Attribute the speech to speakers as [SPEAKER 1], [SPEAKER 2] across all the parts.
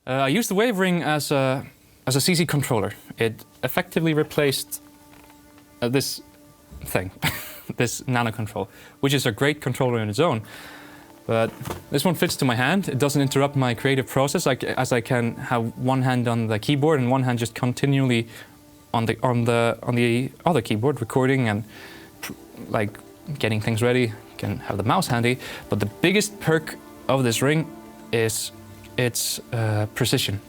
[SPEAKER 1] I used the Wave Ring as a CC controller. It effectively replaced this thing, this nano control, which is a great controller in its own. But this one fits to my hand. It doesn't interrupt my creative process, as I can have one hand on the keyboard and one hand just continually on the other keyboard, recording and like getting things ready. Can have the mouse handy. But the biggest perk of this ring is its precision.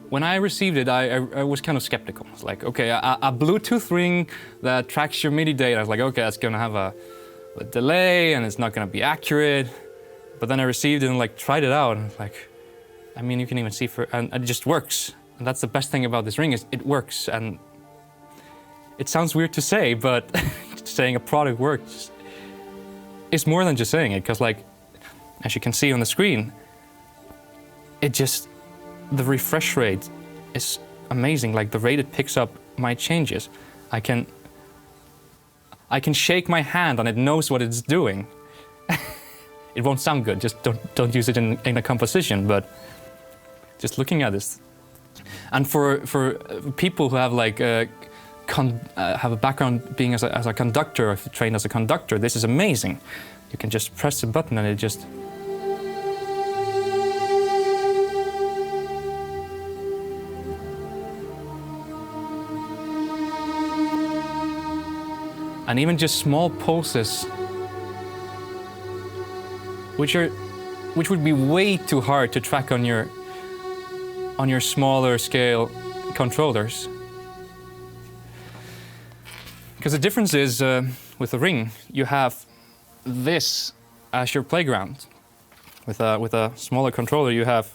[SPEAKER 1] When I received it, I was kind of skeptical. It's like, okay, a Bluetooth ring that tracks your MIDI data. I was like, okay, that's gonna have a delay and it's not gonna be accurate. But then I received it and like tried it out, and like, I mean, you can even see and it just works. And that's the best thing about this ring, is it works. And it sounds weird to say, but saying a product works is more than just saying it, because like, as you can see on the screen, the refresh rate is amazing. Like the rate it picks up my changes. I can shake my hand and it knows what it's doing. It won't sound good, just don't use it in a composition, but just looking at this. And for people who have like have a background being as a conductor, or trained as a conductor, this is amazing. You can just press the button and it just... And even just small pulses, which would be way too hard to track on your smaller scale controllers. Because the difference is, with the ring, you have this as your playground. With a smaller controller, you have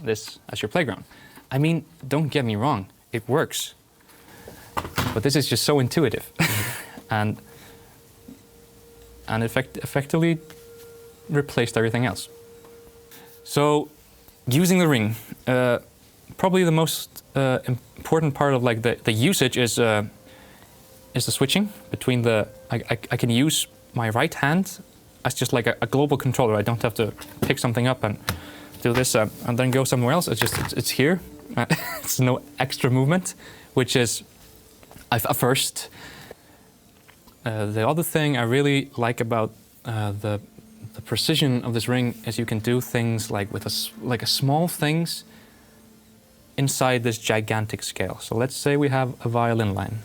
[SPEAKER 1] this as your playground. I mean, don't get me wrong, it works. But this is just so intuitive. and effectively replaced everything else. So, using the ring, probably the most important part of like the usage is the switching between the. I can use my right hand as just like a global controller. I don't have to pick something up and do this and then go somewhere else. It's here. It's no extra movement, which is a first. The other thing I really like about the precision of this ring is you can do things like with a small things inside this gigantic scale. So let's say we have a violin line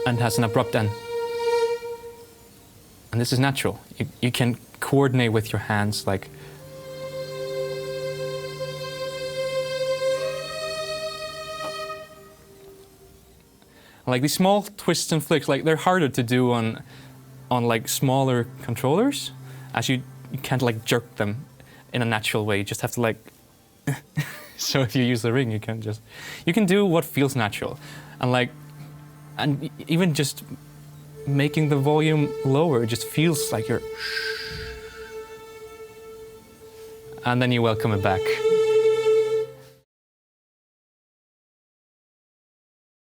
[SPEAKER 1] and has an abrupt end. And this is natural. You can coordinate with your hands like these small twists and flicks, like they're harder to do on like smaller controllers, as you can't like jerk them in a natural way. You just have to like. So if you use the ring, you can do what feels natural, and even just making the volume lower, it just feels like you're. And then you welcome it back.